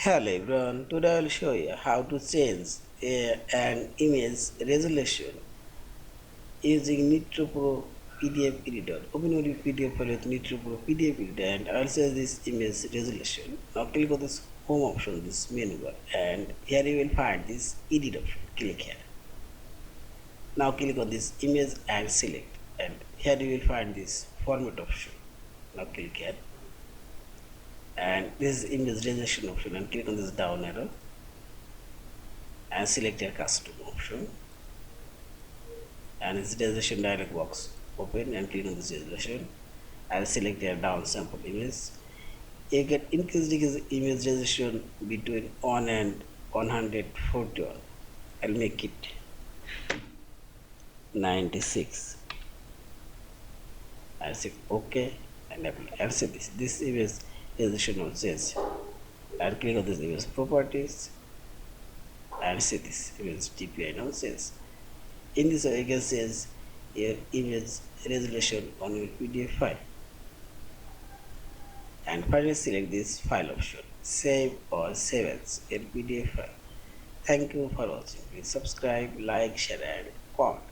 Hello everyone, today I will show you how to change an image resolution using Nitro Pro PDF Editor. Open your PDF file with Nitro Pro PDF Editor and I'll change this image resolution. Now click on this home option, this menu bar, and here you will find this edit option. Click here. Now click on this image and select, and here you will find this format option. Now click here, and this is image resolution option, and click on this down arrow and select your custom option, and this resolution dialog box open, and click on this resolution and select your down sample image. You get increased image resolution between 1 and 141. I'll make it 96. I'll say OK and I'll say this image resolution will change, and click on this image properties and see this image DPI now says. In this way you can change your image resolution on your PDF file, and finally select this file option, save or save as your PDF file. Thank you for watching. Please subscribe, like, share and comment.